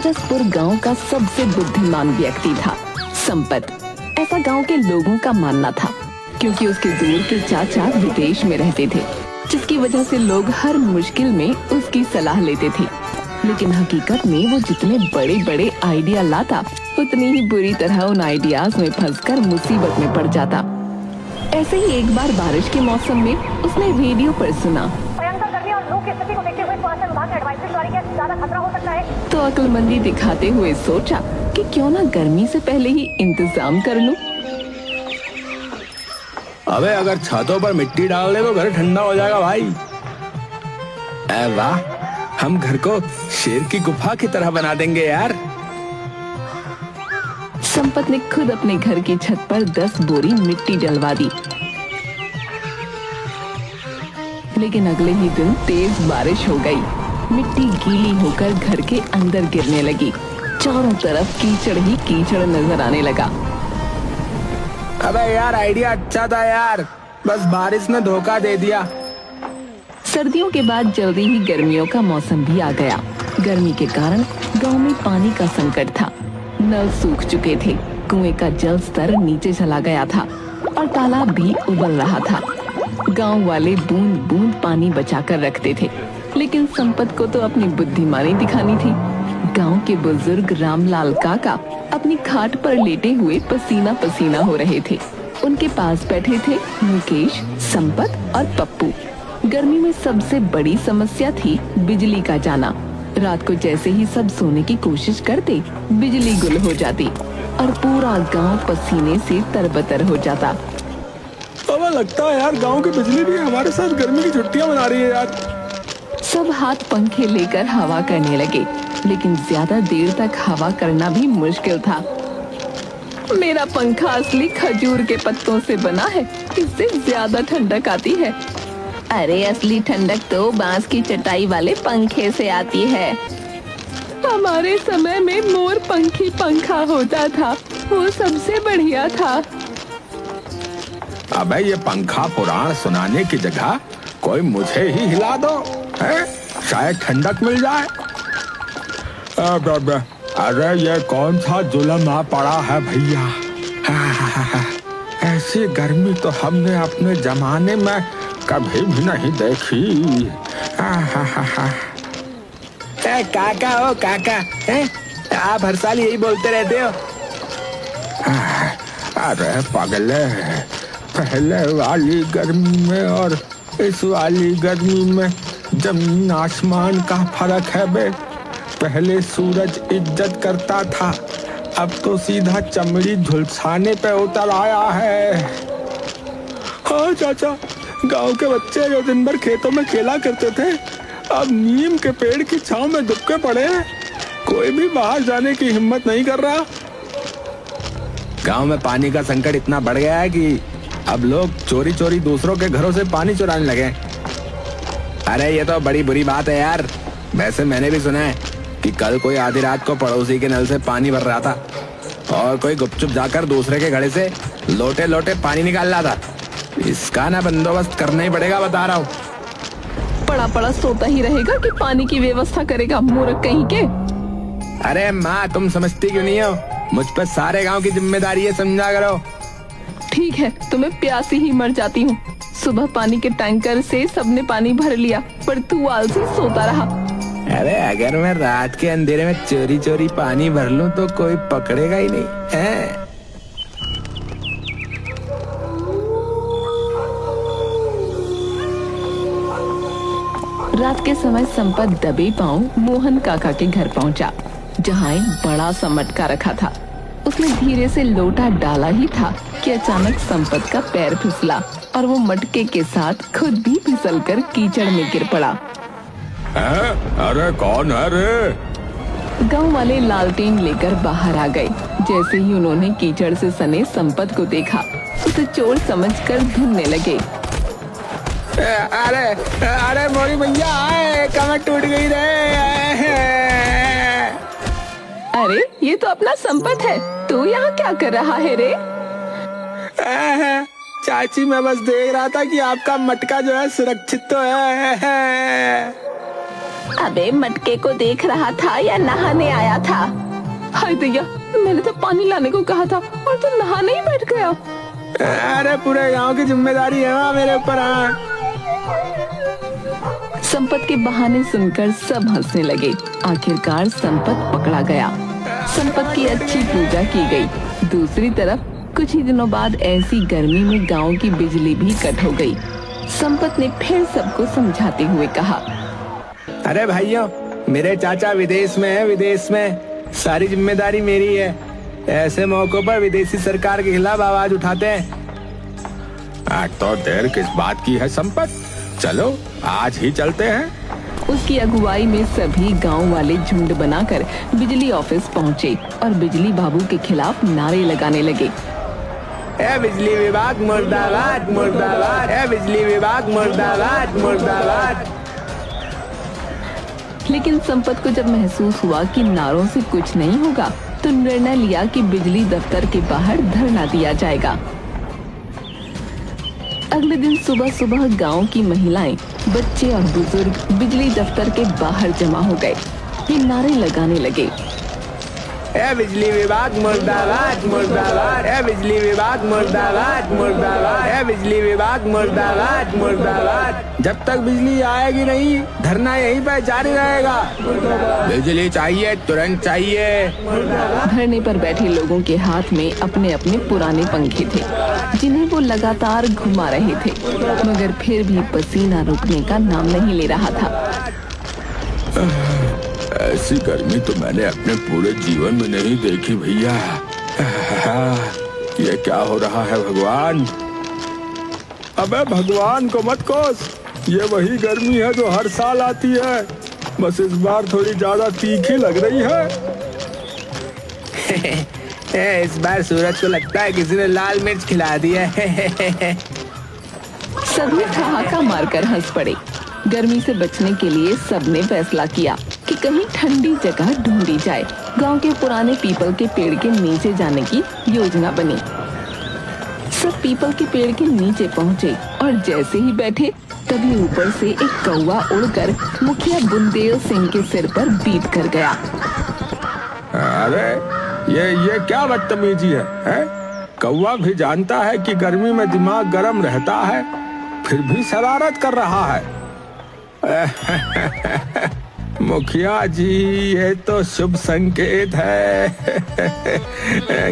जसपुर गांव का सबसे बुद्धिमान व्यक्ति था संपत। ऐसा गांव के लोगों का मानना था, क्योंकि उसके दूर के चाचा विदेश में रहते थे, जिसकी वजह से लोग हर मुश्किल में उसकी सलाह लेते थे। लेकिन हकीकत में वो जितने बड़े बड़े आइडिया लाता, उतनी ही बुरी तरह उन आइडियाज में फंसकर मुसीबत में पड़ जाता। ऐसे ही एक बार बारिश के मौसम में उसने रेडियो पर सुना, भयंकर गर्मी और लू की स्थिति को देखते हुए स्वास्थ्य विभाग ने एडवाइजरी जारी किया, ज्यादा खतरा हो सकता है। तो अक्लमंदी दिखाते हुए सोचा कि क्यों ना गर्मी से पहले ही इंतजाम कर लूं। अबे अगर छतों पर मिट्टी डाल दे तो घर ठंडा हो जाएगा भाई। वाह, हम घर को शेर की गुफा की तरह बना देंगे यार। संपत ने खुद अपने घर की छत पर 10 बोरी मिट्टी डलवा दी। लेकिन अगले ही दिन तेज बारिश हो गई। मिट्टी गीली होकर घर के अंदर गिरने लगी। चारों तरफ कीचड़ ही कीचड़ नजर आने लगा। अबे यार, आइडिया अच्छा था यार, बस बारिश ने धोखा दे दिया। सर्दियों के बाद जल्दी ही गर्मियों का मौसम भी आ गया। गर्मी के कारण गांव में पानी का संकट था। नल सूख चुके थे, कुएं का जल स्तर नीचे चला गया था और तालाब भी उबल रहा था। गांव वाले बूंद बूंद पानी बचाकर रखते थे, लेकिन संपत को तो अपनी बुद्धिमानी दिखानी थी। गांव के बुजुर्ग रामलाल काका अपनी खाट पर लेटे हुए पसीना पसीना हो रहे थे। उनके पास बैठे थे मुकेश, संपत और पप्पू। गर्मी में सबसे बड़ी समस्या थी बिजली का जाना। रात को जैसे ही सब सोने की कोशिश करते, बिजली गुल हो जाती और पूरा गांव पसीने से तरबतर हो जाता। अब लगता है यार, गांव की बिजली भी हमारे साथ गर्मी की छुट्टियां मना रही है यार। सब हाथ पंखे लेकर हवा करने लगे, लेकिन ज्यादा देर तक हवा करना भी मुश्किल था। मेरा पंखा असली खजूर के पत्तों से बना है, इससे ज्यादा ठंडक आती है। अरे असली ठंडक तो बांस की चटाई वाले पंखे से आती है। हमारे समय में मोर पंखी पंखा होता था, वो सबसे बढ़िया था। अबे ये पंखा पुराण सुनाने की जगह कोई मुझे ही हिला दो, है? शायद ठंडक मिल जाए। अरे ये कौन सा जुल्म आ पड़ा है भैया। ऐसी गर्मी तो हमने अपने जमाने में कभी भी नहीं देखी। काका हो काका, आप हर साल यही बोलते रहते हो। अरे पगले, पहले वाली गर्मी में और इस वाली गर्मी में जमीन आसमान का फर्क है बे। पहले सूरज इज्जत करता था, अब तो सीधा चमड़ी झुलसाने पे उतर आया है। हाँ चाचा, गांव के बच्चे जो दिन भर खेतों में खेला करते थे, अब नीम के पेड़ की छांव में दुबके पड़े हैं। कोई भी बाहर जाने की हिम्मत नहीं कर रहा। गांव में पानी का संकट इतना बढ़ गया है कि अब लोग चोरी चोरी दूसरों के घरों से पानी चुराने लगे। अरे ये तो बड़ी बुरी बात है यार। वैसे मैंने भी सुना है कि कल कोई आधी रात को पड़ोसी के नल से पानी भर रहा था और कोई गुपचुप जाकर दूसरे के घड़े से लोटे लोटे पानी निकाल रहा था। इसका ना बंदोबस्त करना ही पड़ेगा, बता रहा हूँ। पड़ा पड़ा सोता ही रहेगा कि पानी की व्यवस्था करेगा, मूर्ख कहीं के। अरे माँ, तुम समझती क्यों नहीं हो? मुझ पर सारे गांव की जिम्मेदारी है, समझा करो। ठीक है, तो मैं प्यासी ही मर जाती हूँ। सुबह पानी के टैंकर से सबने पानी भर लिया, पर तू आलसी सोता रहा। अरे अगर मैं रात के अंधेरे में चोरी चोरी पानी भर लूं तो कोई पकड़ेगा ही नहीं है। रात के समय संपत दबे पांव मोहन काका के घर पहुंचा, जहां एक बड़ा सा मटका रखा था। उसने धीरे से लोटा डाला ही था कि अचानक संपत का पैर फिसला और वो मटके के साथ खुद भी फिसलकर कीचड़ में गिर पड़ा। अरे कौन है रे? गांव वाले लालटेन लेकर बाहर आ गए। जैसे ही उन्होंने कीचड़ से सने संपत को देखा, उसे चोर समझकर ढूंढने लगे। अरे अरे मोरी भैया, कमर टूट गई रे। अरे ये तो अपना संपत है, तू यहाँ क्या कर रहा है रे? चाची, मैं बस देख रहा था कि आपका मटका जो है सुरक्षित तो है। अबे मटके को देख रहा था या नहाने आया था? हाय दैया, मैंने तो पानी लाने को कहा था और तू नहाने ही बैठ गया। अरे पूरे गांव की जिम्मेदारी है मेरे ऊपर। संपत के बहाने सुनकर सब हंसने लगे। आखिरकार संपत पकड़ा गया। संपत की अच्छी पूजा की गई। दूसरी तरफ कुछ ही दिनों बाद ऐसी गर्मी में गांव की बिजली भी कट हो गई। संपत ने फिर सबको समझाते हुए कहा, अरे भाइयों, मेरे चाचा विदेश में है, विदेश में सारी जिम्मेदारी मेरी है। ऐसे मौकों पर विदेशी सरकार के खिलाफ आवाज उठाते हैं। तो देर किस बात की है संपत, चलो आज ही चलते हैं। उसकी अगुवाई में सभी गांव वाले झुंड बनाकर बिजली ऑफिस पहुंचे और बिजली बाबू के खिलाफ नारे लगाने लगे। ए बिजली विभाग मुर्दाबाद मुर्दाबाद, ए बिजली विभाग मुर्दाबाद मुर्दाबाद। लेकिन संपत को जब महसूस हुआ कि नारों से कुछ नहीं होगा, तो निर्णय लिया कि बिजली दफ्तर के बाहर धरना दिया जाएगा। अगले दिन सुबह सुबह गांव की महिलाएं, बच्चे और बुजुर्ग बिजली दफ्तर के बाहर जमा हो गए। ये नारे लगाने लगे, ए बिजली विभाग मुर्दाबाद मुर्दाबाद, ए बिजली विभाग मुर्दाबाद मुर्दाबाद, ए बिजली विभाग मुर्दाबाद मुर्दाबाद। जब तक बिजली आएगी नहीं, धरना यहीं पर जारी रहेगा। बिजली चाहिए, तुरंत चाहिए। धरने पर बैठे लोगों के हाथ में अपने अपने पुराने पंखे थे, जिन्हें वो लगातार घुमा रहे थे, मगर फिर भी पसीना रुकने का नाम नहीं ले रहा था। ऐसी गर्मी तो मैंने अपने पूरे जीवन में नहीं देखी भैया। ये क्या हो रहा है भगवान? अबे भगवान को मत कोस, ये वही गर्मी है जो हर साल आती है, बस इस बार थोड़ी ज्यादा तीखी लग रही है। इस बार सूरज को लगता है किसी ने लाल मिर्च खिला दी है। सभी ठहाका मारकर हंस पड़े। गर्मी से बचने के लिए सबने फैसला किया कि कहीं ठंडी जगह ढूंढी जाए। गांव के पुराने पीपल के पेड़ के नीचे जाने की योजना बनी। सब पीपल के पेड़ के नीचे पहुंचे और जैसे ही बैठे, तभी ऊपर से एक कौवा उड़कर मुखिया बुंदेल सिंह के सिर पर बीट कर गया। अरे ये क्या बदतमीजी है? कौवा भी जानता है कि गर्मी में दिमाग गर्म रहता है, फिर भी शरारत कर रहा है। मुखिया जी, ये तो शुभ संकेत है।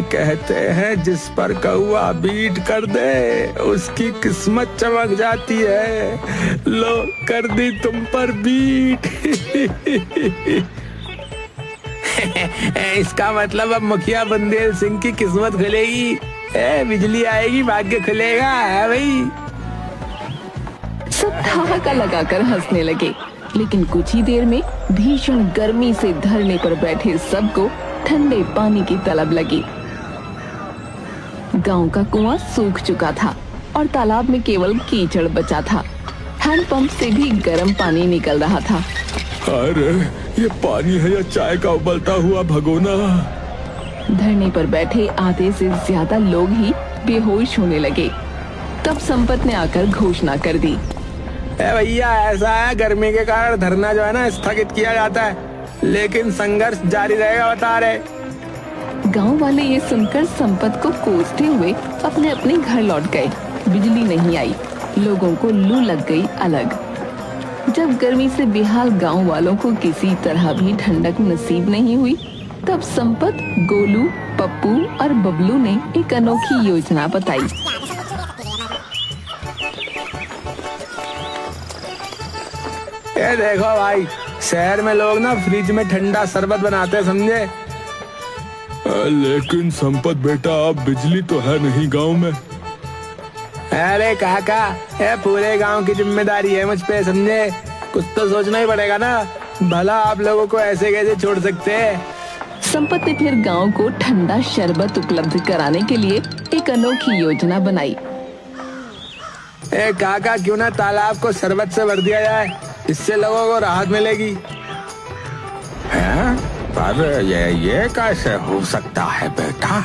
कहते हैं जिस पर कौवा बीट कर दे, उसकी किस्मत चमक जाती है। लो, कर दी तुम पर बीट। इसका मतलब अब मुखिया बुंदेल सिंह की किस्मत खुलेगी। बिजली आएगी, भाग्य खुलेगा है भाई। सब ठहाका लगाकर हंसने लगे। लेकिन कुछ ही देर में भीषण गर्मी से धरने पर बैठे सबको ठंडे पानी की तलब लगी। गांव का कुआं सूख चुका था और तालाब में केवल कीचड़ बचा था। हैंडपंप से भी गर्म पानी निकल रहा था। अरे ये पानी है या चाय का उबलता हुआ भगोना? धरने पर बैठे आधे से ज्यादा लोग ही बेहोश होने लगे। तब संपत ने आकर घोषणा कर दी, भैया ऐसा है, गर्मी के कारण धरना जो है ना स्थगित किया जाता है, लेकिन संघर्ष जारी रहेगा, बता रहे। गांव वाले ये सुनकर संपत को कोसते हुए अपने अपने घर लौट गए। बिजली नहीं आई, लोगों को लू लग गई अलग। जब गर्मी से बेहाल गांव वालों को किसी तरह भी ठंडक नसीब नहीं हुई, तब संपत, गोलू, पप्पू और बबलू ने एक अनोखी योजना बताई। ये देखो भाई, शहर में लोग ना फ्रिज में ठंडा शरबत बनाते हैं, समझे? लेकिन संपत बेटा, अब बिजली तो है नहीं गांव में। अरे काका, ये पूरे गांव की जिम्मेदारी है मुझ पे, समझे? कुछ तो सोचना ही पड़ेगा ना, भला आप लोगों को ऐसे कैसे छोड़ सकते हैं? संपत ने फिर गांव को ठंडा शरबत उपलब्ध कराने के लिए एक अनोखी योजना बनाई। काका, क्यों ना तालाब को शरबत से भर दिया जाए, इससे लोगों को राहत मिलेगी। पर ये कैसे हो सकता है बेटा?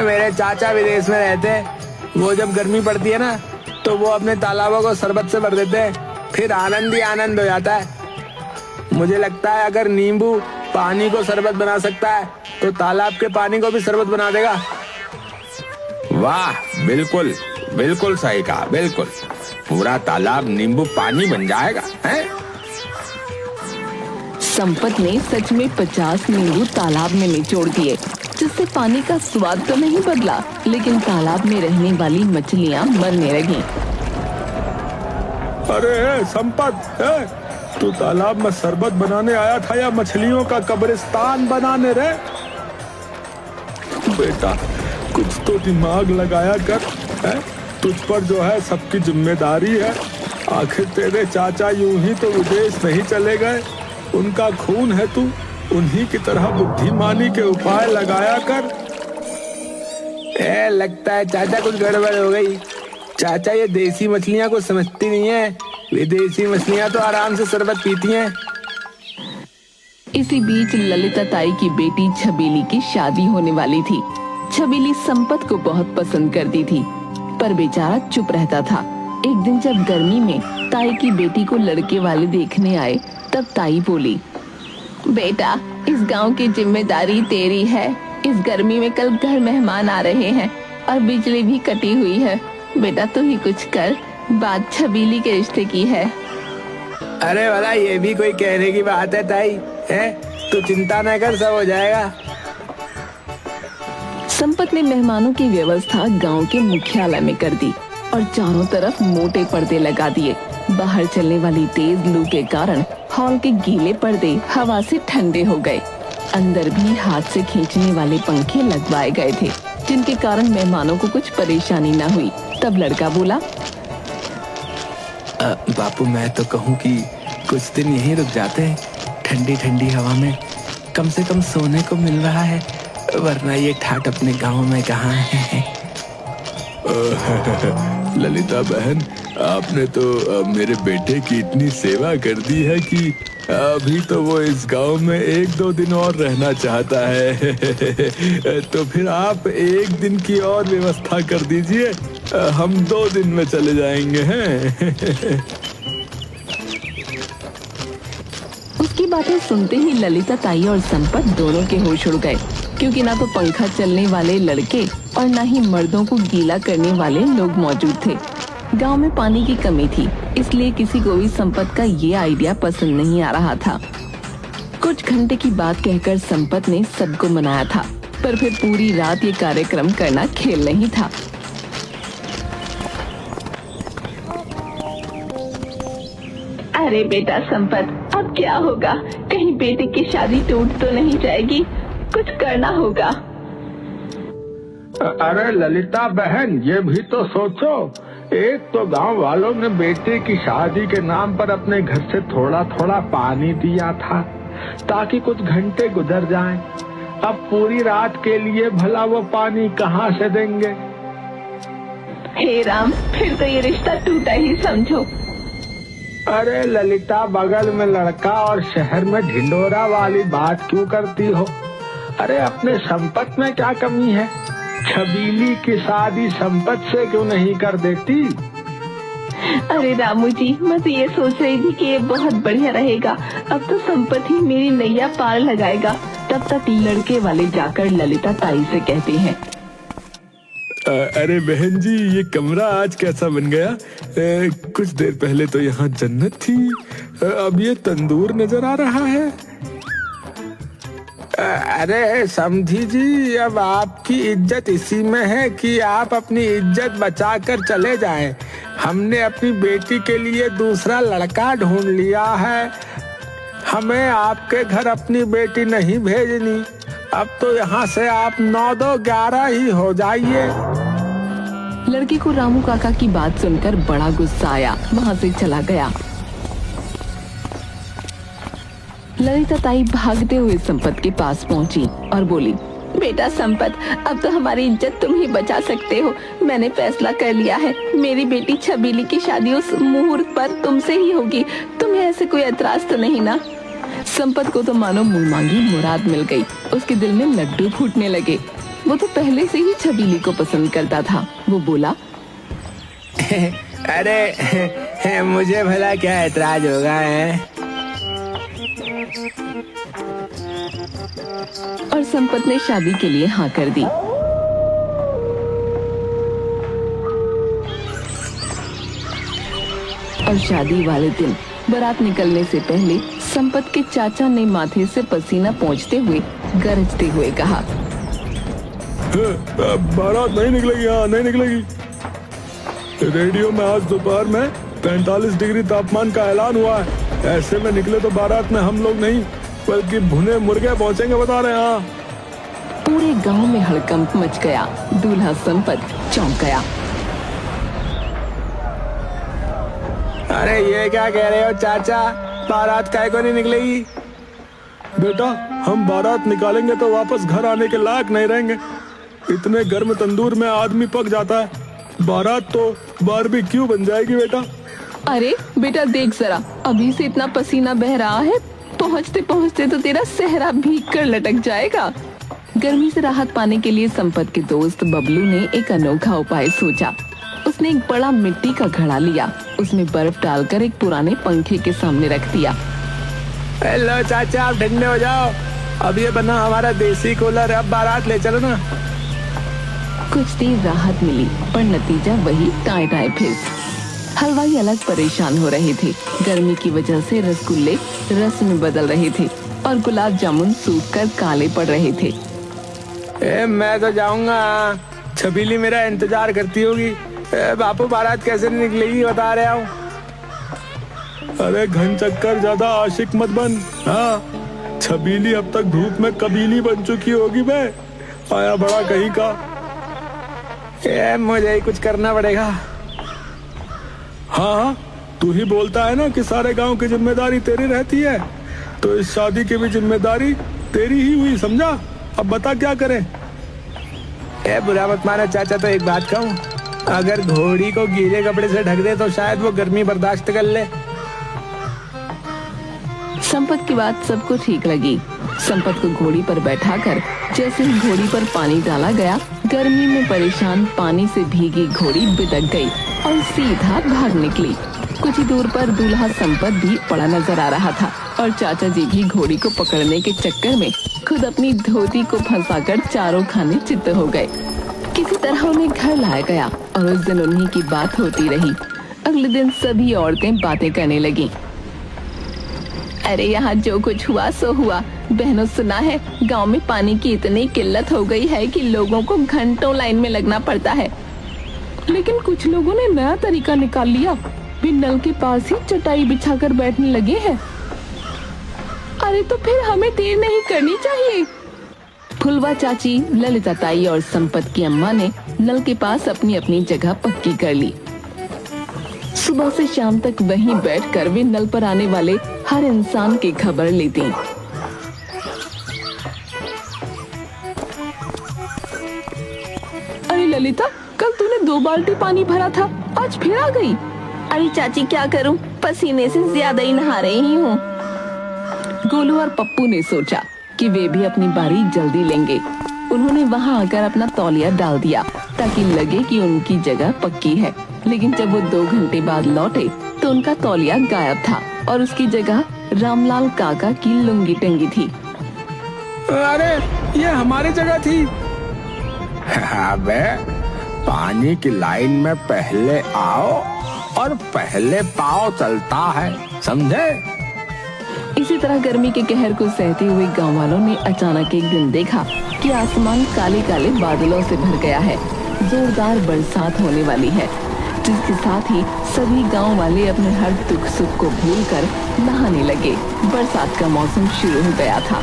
मेरे चाचा विदेश में रहते हैं, वो जब गर्मी पड़ती है ना, तो वो अपने तालाबों को शरबत से भर देते हैं, फिर आनंद ही आनंद हो जाता है। मुझे लगता है अगर नींबू पानी को शरबत बना सकता है तो तालाब के पानी को भी शरबत बना देगा। वाह, बिल्कुल बिल्कुल सही कहा, बिल्कुल। पूरा तालाब नींबू पानी बन जाएगा, हैं? संपत ने सच में 50 नींबू तालाब में निचोड़ दिए, जिससे पानी का स्वाद तो नहीं बदला, लेकिन तालाब में रहने वाली मछलियां मरने लगीं। अरे संपत, तू तालाब में शरबत बनाने आया था या मछलियों का कब्रिस्तान बनाने रे? बेटा, कुछ तो दिमाग लगाया कर, है? तुझ पर जो है सबकी जिम्मेदारी है। आखिर तेरे चाचा यूं ही तो विदेश नहीं चले गए, उनका खून है तू, उन्हीं की तरह बुद्धिमानी के उपाय लगाया कर। लगता है चाचा कुछ गड़बड़ हो गई। चाचा ये देसी मछलियां कुछ समझती नहीं है, विदेशी मछलियां तो आराम से शरबत पीती हैं। इसी बीच ललिता ताई की बेटी छबीली की शादी होने वाली थी। छबीली संपत को बहुत पसंद करती थी, पर बेचारा चुप रहता था। एक दिन जब गर्मी में ताई की बेटी को लड़के वाले देखने आए, तब ताई बोली, बेटा, इस गांव की जिम्मेदारी तेरी है। इस गर्मी में कल घर मेहमान आ रहे हैं और बिजली भी कटी हुई है। बेटा तू ही कुछ कर, बात छबीली के रिश्ते की है। अरे वाला, ये भी कोई कहने की बात है ताई, है? तू चिंता न कर, सब हो जाएगा। संपत ने मेहमानों की व्यवस्था गांव के मुख्यालय में कर दी और चारों तरफ मोटे पर्दे लगा दिए। बाहर चलने वाली तेज लू के कारण हॉल के गीले पर्दे हवा से ठंडे हो गए। अंदर भी हाथ से खींचने वाले पंखे लगवाए गए थे, जिनके कारण मेहमानों को कुछ परेशानी न हुई। तब लड़का बोला, बापू, मैं तो कहूँ कि कुछ दिन यहीं रुक जाते हैं, ठंडी ठंडी हवा में कम से कम सोने को मिल रहा है, वरना ये ठाट अपने गांव में कहाँ है। ललिता बहन, आपने तो मेरे बेटे की इतनी सेवा कर दी है कि अभी तो वो इस गांव में 1-2 दिन और रहना चाहता है। तो फिर आप 1 दिन की और व्यवस्था कर दीजिए, हम 2 दिन में चले जाएंगे हैं। उसकी बातें सुनते ही ललिता ताई और संपत दोनों के होश उड़ गए, क्योंकि ना तो पंखा चलने वाले लड़के और ना ही मर्दों को गीला करने वाले लोग मौजूद थे। गांव में पानी की कमी थी, इसलिए किसी को भी संपत का ये आइडिया पसंद नहीं आ रहा था। कुछ घंटे की बात कहकर संपत ने सबको मनाया था, पर फिर पूरी रात ये कार्यक्रम करना खेल नहीं था। अरे बेटा संपत, अब क्या होगा? कहीं बेटे की शादी टूट तो नहीं जाएगी? कुछ करना होगा। अरे ललिता बहन, ये भी तो सोचो, एक तो गांव वालों ने बेटे की शादी के नाम पर अपने घर से थोड़ा थोड़ा पानी दिया था ताकि कुछ घंटे गुजर जाएं। अब पूरी रात के लिए भला वो पानी कहाँ से देंगे? हे राम, फिर तो ये रिश्ता टूटा ही समझो। अरे ललिता, बगल में लड़का और शहर में ढिंडोरा वाली बात क्यों करती हो? अरे अपने संपत में क्या कमी है? छबीली की शादी संपत से क्यों नहीं कर देती? अरे रामू जी, मैं तो ये सोच रही थी कि ये बहुत बढ़िया रहेगा। अब तो संपत ही मेरी नैया पार लगाएगा। तब तक लड़के वाले जाकर ललिता ताई से कहते हैं, अरे बहन जी, ये कमरा आज कैसा बन गया? कुछ देर पहले तो यहाँ जन्नत थी, अब ये तंदूर नजर आ रहा है। अरे समझी जी, अब आपकी इज्जत इसी में है कि आप अपनी इज्जत बचाकर चले जाएं। हमने अपनी बेटी के लिए दूसरा लड़का ढूंढ लिया है। हमें आपके घर अपनी बेटी नहीं भेजनी। अब तो यहाँ से आप 9-2-11 ही हो जाइए। लड़के को रामू काका की बात सुनकर बड़ा गुस्सा आया, वहाँ से चला गया। ललिता ताई भागते हुए संपत के पास पहुंची और बोली, बेटा संपत, अब तो हमारी इज्जत तुम ही बचा सकते हो। मैंने फैसला कर लिया है, मेरी बेटी छबीली की शादी उस मुहूर्त पर तुमसे ही होगी। तुम्हें ऐसे कोई एतराज तो नहीं ना? संपत को तो मानो मुंह मांगी मुराद मिल गई। उसके दिल में लड्डू फूटने लगे। वो तो पहले से ही छबीली को पसंद करता था। वो बोला, अरे मुझे भला क्या एतराज होगा है? और संपत ने शादी के लिए हाँ कर दी। और शादी वाले दिन बारात निकलने से पहले संपत के चाचा ने माथे से पसीना पोंछते हुए गरजते हुए कहा, बारात नहीं निकलेगी, हाँ नहीं निकलेगी। रेडियो में आज दोपहर में 45 डिग्री तापमान का ऐलान हुआ है। ऐसे में निकले तो बारात में हम लोग नहीं बल्कि भुने मुर्गे पहुंचेंगे, बता रहे हैं। हाँ, पूरे गांव में हड़कंप मच गया। दूल्हा संपत चौंक गया। अरे ये क्या कह रहे हो चाचा, बारात काहे को नहीं निकलेगी? बेटा, हम बारात निकालेंगे तो वापस घर आने के लायक नहीं रहेंगे। इतने गर्म तंदूर में आदमी पक जाता है। बारात तो बारबेक्यू बन जाएगी बेटा। अरे बेटा देख जरा, अभी से इतना पसीना बह रहा है, पहुँचते पहुँचते तो तेरा सेहरा भीग कर लटक जाएगा। गर्मी से राहत पाने के लिए संपत के दोस्त बबलू ने एक अनोखा उपाय सोचा। उसने एक बड़ा मिट्टी का घड़ा लिया, उसमें बर्फ डालकर एक पुराने पंखे के सामने रख दिया। हेलो चाचा, आप ठंडे हो जाओ। अब ये बना हमारा देसी कूलर, अब बारात ले चलो ना। कुछ देर राहत मिली पर नतीजा वही टाए टाए फिर। हलवाई अलग परेशान हो रहे थे। गर्मी की वजह से रसगुल्ले रस में बदल रहे थे और गुलाब जामुन सूख कर काले पड़ रहे थे। मैं तो जाऊंगा, छबीली मेरा इंतजार करती होगी। बापू, बारात कैसे निकलेगी बता रहा हूँ। अरे घन चक्कर ज्यादा आशिक मत बन। हाँ, छबीली अब तक धूप में कबीली बन चुकी होगी। मैं आया बड़ा कहीं का। मुझे ही कुछ करना पड़ेगा। हाँ, तू ही बोलता है ना कि सारे गांव की जिम्मेदारी तेरी रहती है, तो इस शादी की भी जिम्मेदारी तेरी ही हुई, समझा? अब बता क्या करें? बुरा मत मानो चाचा, तो एक बात कहूँ, अगर घोड़ी को गीले कपड़े से ढक दे तो शायद वो गर्मी बर्दाश्त कर ले। संपत की बात सबको ठीक लगी। संपत को घोड़ी पर बैठाकर जैसे ही घोड़ी पर पानी डाला गया, गर्मी में परेशान पानी से भीगी घोड़ी बिदक गई और सीधा भाग निकली। कुछ ही दूर पर दूल्हा संपत भी पड़ा नजर आ रहा था और चाचा जी भी घोड़ी को पकड़ने के चक्कर में खुद अपनी धोती को फंसाकर चारों खाने चित्त हो गए। किसी तरह उन्हें घर लाया गया और उस दिन उन्हीं की बात होती रही। अगले दिन सभी औरतें बातें करने लगीं। अरे यहाँ जो कुछ हुआ सो हुआ। बहनों, सुना है गांव में पानी की इतनी किल्लत हो गई है कि लोगों को घंटों लाइन में लगना पड़ता है। लेकिन कुछ लोगों ने नया तरीका निकाल लिया, वे नल के पास ही चटाई बिछाकर बैठने लगे हैं। अरे तो फिर हमें देर नहीं करनी चाहिए। फुलवा चाची, ललिता ताई और संपत की अम्मा ने नल के पास अपनी अपनी जगह पक्की कर ली। सुबह से शाम तक वहीं बैठकर वे नल पर आने वाले हर इंसान की खबर लेती। अरे ललिता, कल तूने 2 बाल्टी पानी भरा था, आज फिर आ गई। अरे चाची क्या करूं, पसीने से ज्यादा ही नहा रही हूँ। गोलू और पप्पू ने सोचा कि वे भी अपनी बारी जल्दी लेंगे। उन्होंने वहां आकर अपना तौलिया डाल दिया ताकि लगे कि उनकी जगह पक्की है। लेकिन जब वो 2 घंटे बाद लौटे तो उनका तौलिया गायब था और उसकी जगह रामलाल काका की लुंगी टंगी थी। अरे ये हमारी जगह थी। अबे, पानी की लाइन में पहले आओ और पहले पाँव चलता है, समझे? इसी तरह गर्मी के कहर को सहते हुए गांव वालों ने अचानक एक दिन देखा कि आसमान काले काले बादलों से भर गया है। जोरदार बरसात होने वाली है, जिसके साथ ही सभी गांव वाले अपने हर दुख सुख को भूलकर नहाने लगे। बरसात का मौसम शुरू हो गया था।